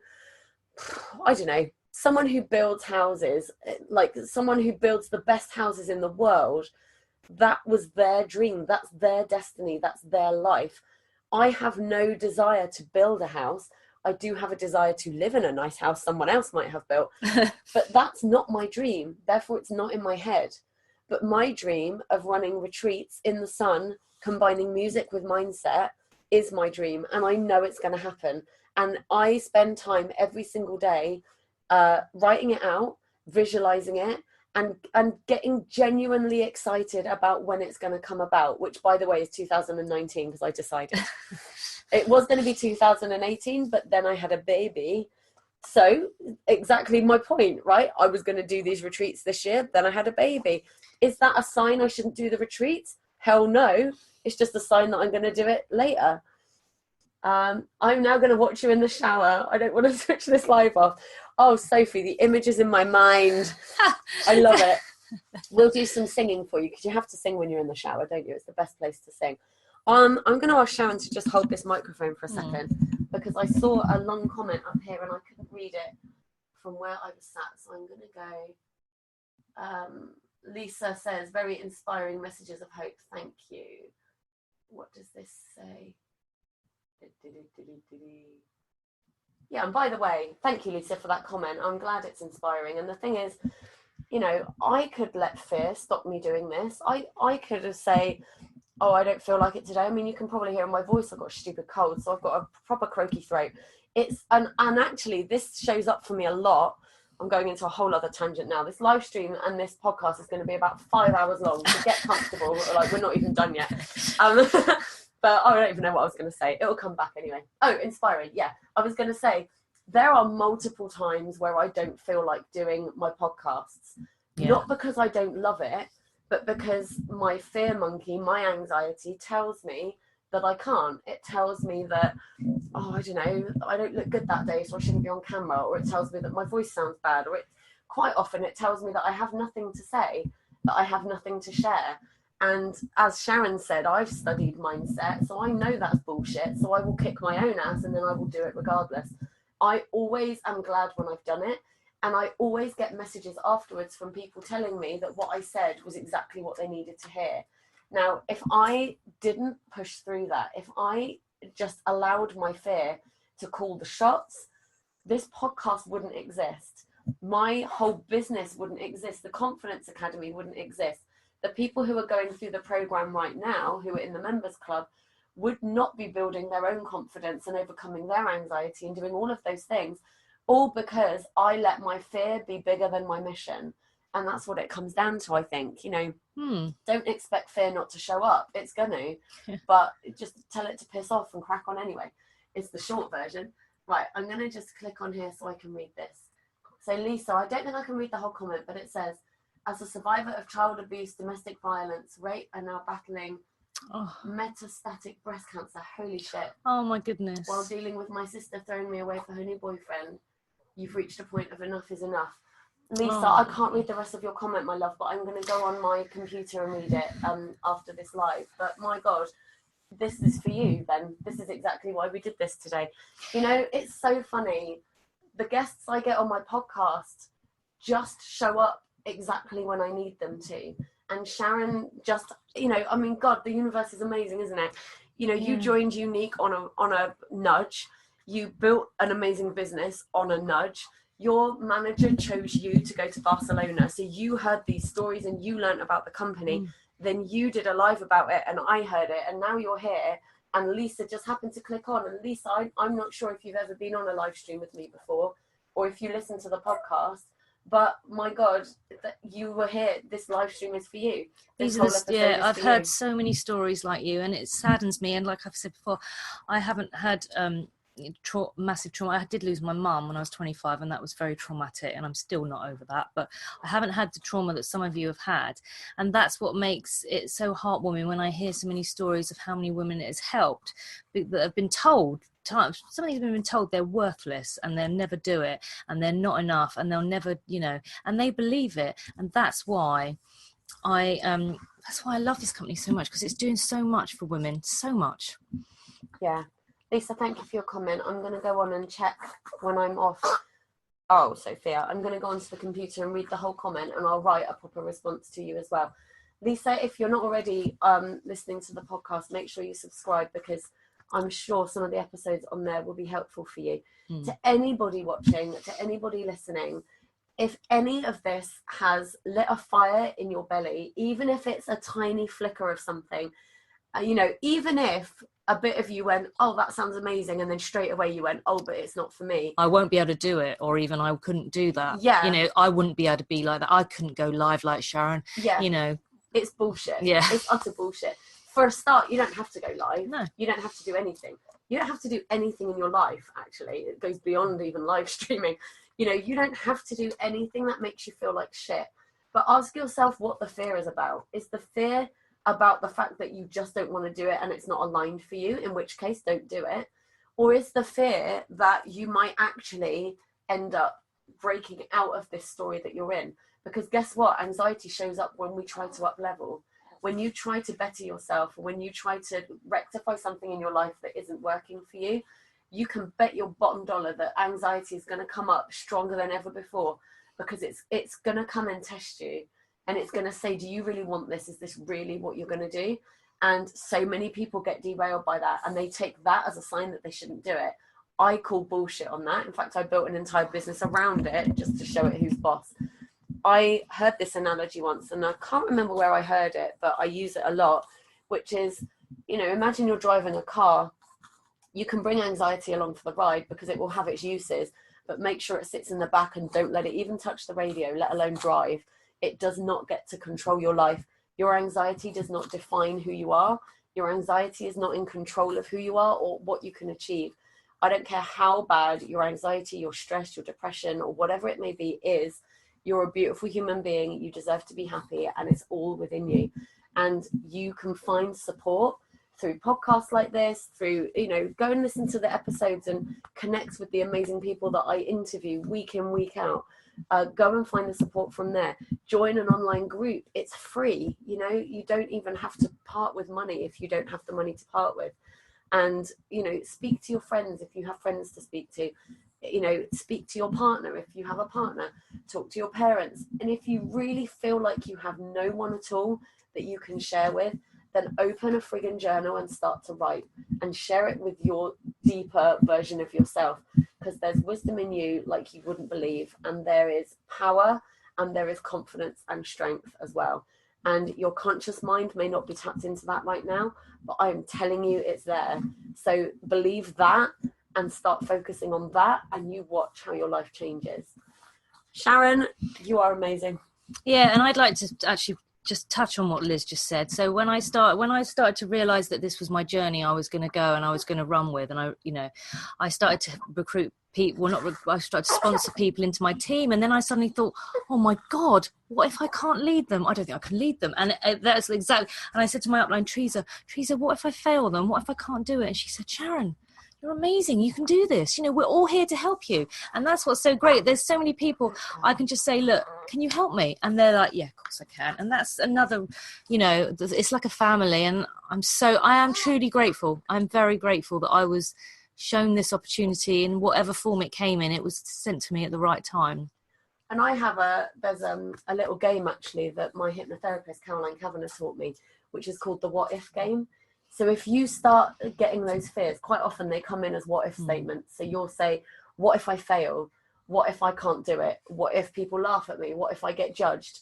I don't know, someone who builds houses, like someone who builds the best houses in the world, that was their dream. That's their destiny. That's their life. I have no desire to build a house. I do have a desire to live in a nice house someone else might have built. But that's not my dream. Therefore, it's not in my head. But my dream of running retreats in the sun, combining music with mindset, is my dream. And I know it's going to happen. And I spend time every single day writing it out, visualizing it, and getting genuinely excited about when it's going to come about, which, by the way, is 2019, because I decided. It was going to be 2018, but then I had a baby. So exactly my point, right? I was going to do these retreats this year, then I had a baby. Is that a sign I shouldn't do the retreats? Hell no. It's just a sign that I'm going to do it later. I'm now going to watch you in the shower. I don't want to switch this live off. Oh, Sophie, the image is in my mind. I love it. We'll do some singing for you, because you have to sing when you're in the shower, don't you? It's the best place to sing. I'm going to ask Sharon to just hold this microphone for a second, because I saw a long comment up here and I couldn't read it from where I was sat. So I'm going to go. Lisa says, very inspiring messages of hope. Thank you. What does this say? Yeah, and by the way, thank you, Lisa, for that comment. I'm glad it's inspiring. And the thing is, I could let fear stop me doing this. I could have say, oh, I don't feel like it today. I mean, you can probably hear in my voice I've got a stupid cold, so I've got a proper croaky throat. And actually this shows up for me a lot. I'm going into a whole other tangent now. This live stream and this podcast is going to be about 5 hours long, so get comfortable. Like, we're not even done yet. But I don't even know what I was going to say. It'll come back anyway. Oh, inspiring. Yeah. I was going to say, there are multiple times where I don't feel like doing my podcasts. Yeah. Not because I don't love it, but because my fear monkey, my anxiety tells me that I can't. It tells me that, oh, I don't know, I don't look good that day, so I shouldn't be on camera. Or it tells me that my voice sounds bad. Or quite often it tells me that I have nothing to say, that I have nothing to share. And as Sharon said, I've studied mindset, so I know that's bullshit. So I will kick my own ass and then I will do it regardless. I always am glad when I've done it. And I always get messages afterwards from people telling me that what I said was exactly what they needed to hear. Now, if I didn't push through that, if I just allowed my fear to call the shots, this podcast wouldn't exist. My whole business wouldn't exist. The Confidence Academy wouldn't exist. The people who are going through the program right now, who are in the members club, would not be building their own confidence and overcoming their anxiety and doing all of those things, all because I let my fear be bigger than my mission. And that's what it comes down to, I think. Don't expect fear not to show up. It's gonna, but just tell it to piss off and crack on anyway. It's the short version. Right, I'm gonna just click on here so I can read this. So Lisa, I don't think I can read the whole comment, but it says, as a survivor of child abuse, domestic violence, rape, and now battling metastatic breast cancer, holy shit. Oh my goodness. While dealing with my sister throwing me away for her new boyfriend, you've reached a point of enough is enough. Lisa, I can't read the rest of your comment, my love, but I'm going to go on my computer and read it after this live. But my God, this is for you then. This is exactly why we did this today. It's so funny. The guests I get on my podcast just show up exactly when I need them to. And Sharon just, God, the universe is amazing, isn't it? You joined Younique on a nudge. You built an amazing business on a nudge. Your manager chose you to go to Barcelona. So you heard these stories and you learned about the company. Then you did a live about it and I heard it. And now you're here. And Lisa just happened to click on. And Lisa, I'm not sure if you've ever been on a live stream with me before, or if you listen to the podcast. But my God, that you were here. This live stream is for you. I've heard so many stories like you, and it saddens me. And like I've said before, I haven't had massive trauma. I did lose my mum when I was 25, and that was very traumatic, and I'm still not over that. But I haven't had the trauma that some of you have had, and that's what makes it so heartwarming when I hear so many stories of how many women it has helped that have been told. Some of these women have been told they're worthless and they'll never do it and they're not enough and they'll never, and they believe it. And that's why I love this company so much, because it's doing so much for women, so much. Yeah. Lisa, thank you for your comment. I'm going to go on and check when I'm off. Oh, Sophia, I'm going to go onto the computer and read the whole comment, and I'll write a proper response to you as well. Lisa, if you're not already listening to the podcast, make sure you subscribe, because I'm sure some of the episodes on there will be helpful for you. To anybody watching, to anybody listening, if any of this has lit a fire in your belly, even if it's a tiny flicker of something, even if a bit of you went, oh, that sounds amazing, and then straight away you went, oh, but it's not for me. I won't be able to do it, or even I couldn't do that. Yeah. I wouldn't be able to be like that. I couldn't go live like Sharon. Yeah. It's bullshit. Yeah. It's utter bullshit. For a start, you don't have to go live. No. You don't have to do anything. You don't have to do anything in your life, actually. It goes beyond even live streaming. You don't have to do anything that makes you feel like shit. But ask yourself what the fear is about. Is the fear about the fact that you just don't want to do it and it's not aligned for you, in which case don't do it? Or is the fear that you might actually end up breaking out of this story that you're in? Because guess what? Anxiety shows up when we try to up level. When you try to better yourself, or when you try to rectify something in your life that isn't working for you, you can bet your bottom dollar that anxiety is going to come up stronger than ever before, because it's going to come and test you, and it's going to say, do you really want this? Is this really what you're going to do? And so many people get derailed by that, and they take that as a sign that they shouldn't do it. I call bullshit on that. In fact, I built an entire business around it just to show it who's boss. I heard this analogy once, and I can't remember where I heard it, but I use it a lot, which is, imagine you're driving a car. You can bring anxiety along for the ride because it will have its uses, but make sure it sits in the back and don't let it even touch the radio, let alone drive. It does not get to control your life. Your anxiety does not define who you are. Your anxiety is not in control of who you are or what you can achieve. I don't care how bad your anxiety, your stress, your depression, or whatever it may be is. You're a beautiful human being. You deserve to be happy, and it's all within you. And you can find support through podcasts like this, through, go and listen to the episodes and connect with the amazing people that I interview week in, week out. Go and find the support from there. Join an online group. It's free. You don't even have to part with money if you don't have the money to part with. And, speak to your friends if you have friends to speak to. Speak to your partner if you have a partner, talk to your parents. And if you really feel like you have no one at all that you can share with, then open a friggin' journal and start to write and share it with your deeper version of yourself, because there's wisdom in you like you wouldn't believe, and there is power and there is confidence and strength as well. And your conscious mind may not be tapped into that right now, but I am telling you it's there. So believe that and start focusing on that, and you watch how your life changes. Sharon, you are amazing. Yeah, and I'd like to actually just touch on what Liz just said. So when I started to realize that this was my journey, I was going to go and I was going to run with, and I started to recruit people. I started to sponsor people into my team, and then I suddenly thought, oh my God, what if I can't lead them? I don't think I can lead them. And that's exactly. And I said to my upline, Teresa, what if I fail them? What if I can't do it? And she said, Sharon, you're amazing. You can do this. We're all here to help you. And that's what's so great. There's so many people I can just say, look, can you help me? And they're like, yeah, of course I can. And that's another, it's like a family. And I am truly grateful. I'm very grateful that I was shown this opportunity in whatever form it came in. It was sent to me at the right time. And there's a little game actually that my hypnotherapist, Caroline Kavanagh, taught me, which is called the what if game. So if you start getting those fears, quite often they come in as what if statements. So you'll say, what if I fail? What if I can't do it? What if people laugh at me? What if I get judged?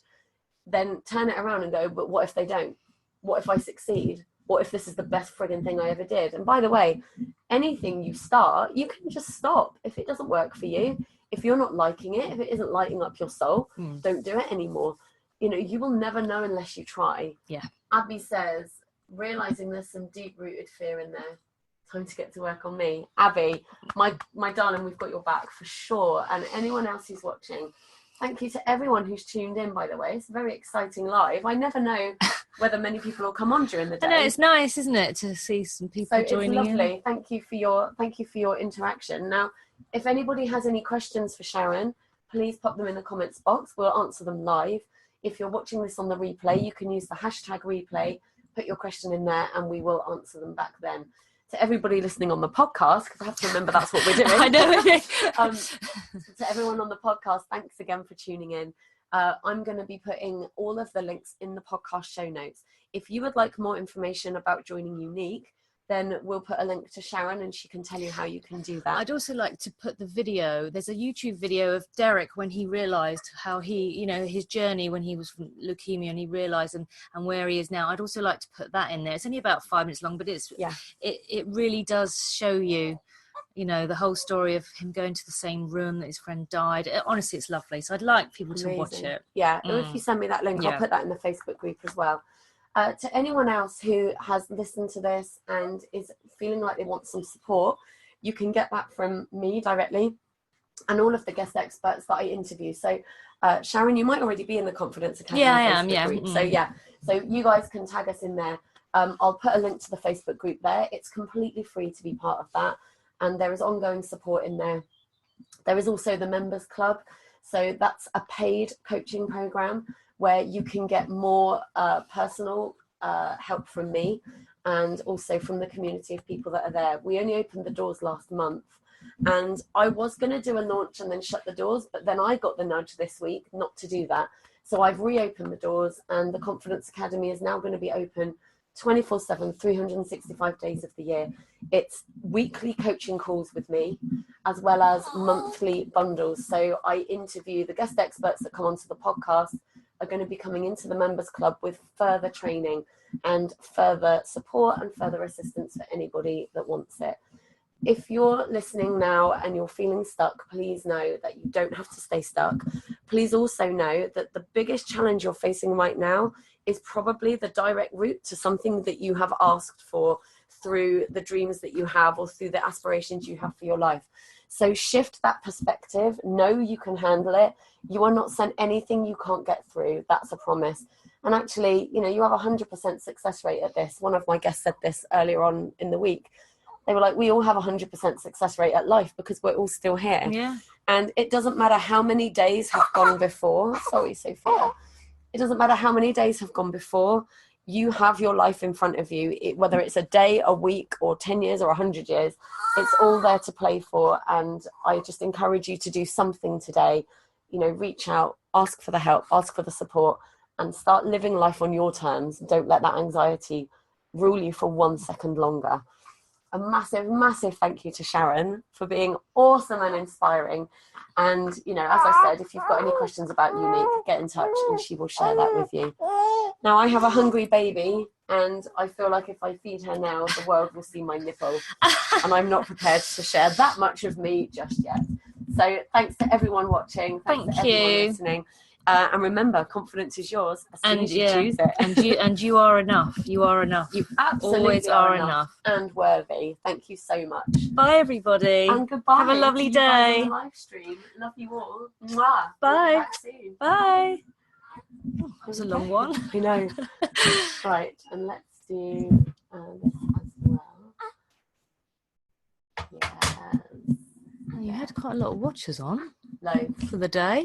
Then turn it around and go, but what if they don't? What if I succeed? What if this is the best friggin' thing I ever did? And by the way, anything you start, you can just stop if it doesn't work for you. If you're not liking it, if it isn't lighting up your soul, don't do it anymore. You know, you will never know unless you try. Yeah. Abby says, realizing there's some deep-rooted fear in there. Time to get to work on me. Abby, my darling, we've got your back for sure. And anyone else who's watching, thank you to everyone who's tuned in, by the way. It's a very exciting live. I never know whether many people will come on during the day. I know, it's nice, isn't it, to see some people joining in. It's lovely. Thank you for your interaction. Now, if anybody has any questions for Sharon, please pop them in the comments box. We'll answer them live. If you're watching this on the replay, you can use the hashtag replay, put your question in there, and we will answer them back then. To everybody listening on the podcast, because I have to remember that's what we're doing. I know. To everyone on the podcast, thanks again for tuning in. I'm going to be putting all of the links in the podcast show notes. If you would like more information about joining Younique, then we'll put a link to Sharon and she can tell you how you can do that. I'd also like to put the video. There's a YouTube video of Derek when he realised how he, you know, his journey when he was from leukemia and he realised and where he is now. I'd also like to put that in there. It's only about 5 minutes long, but it really does show you, you know, the whole story of him going to the same room that his friend died. Honestly, it's lovely. So I'd like people to watch it. Yeah, if you send me that link, I'll put that in the Facebook group as well. To anyone else who has listened to this and is feeling like they want some support, you can get that from me directly and all of the guest experts that I interview. So, Sharon, you might already be in the Confidence Academy Facebook group. So you guys can tag us in there. I'll put a link to the Facebook group there. It's completely free to be part of that. And there is ongoing support in there. There is also the Members Club. So that's a paid coaching program where you can get more personal help from me and also from the community of people that are there. We only opened the doors last month and I was going to do a launch and then shut the doors, but then I got the nudge this week not to do that. So I've reopened the doors and the Confidence Academy is now going to be open 24/7, 365 days of the year. It's weekly coaching calls with me, as well as monthly bundles. So I interview the guest experts that come onto the podcast are going to be coming into the Members Club with further training and further support and further assistance for anybody that wants it. If you're listening now and you're feeling stuck, please know that you don't have to stay stuck. Please also know that the biggest challenge you're facing right now is probably the direct route to something that you have asked for through the dreams that you have or through the aspirations you have for your life. So shift that perspective. Know you can handle it. You are not sent anything you can't get through. That's a promise. And actually, you know, you have 100% success rate at this. One of my guests said this earlier on in the week. They were like, we all have 100% success rate at life because we're all still here. Yeah. And it doesn't matter how many days have gone before. Sorry, Sophia. It doesn't matter how many days have gone before. You have your life in front of you, whether it's a day, a week, or 10 years or 100 years. It's all there to play for. And I just encourage you to do something today. You know, reach out, ask for the help, ask for the support, and start living life on your terms. Don't let that anxiety rule you for 1 second longer. A massive, massive thank you to Sharon for being awesome and inspiring. And, you know, as I said, if you've got any questions about Younique, get in touch and she will share that with you. Now, I have a hungry baby and I feel like if I feed her now, the world will see my nipple. And I'm not prepared to share that much of me just yet. So thanks to everyone watching. Thanks to everyone listening. And remember, confidence is yours as soon as you choose it. and you are enough. You are enough. You absolutely always are enough. And worthy. Thank you so much. Bye, everybody. And goodbye. Have a lovely day. On the live stream. Love you all. Mwah. Bye. Bye. That was a long one. I know. Right, and let's do this as well. Yes. You had quite a lot of watchers on. Loads. For the day.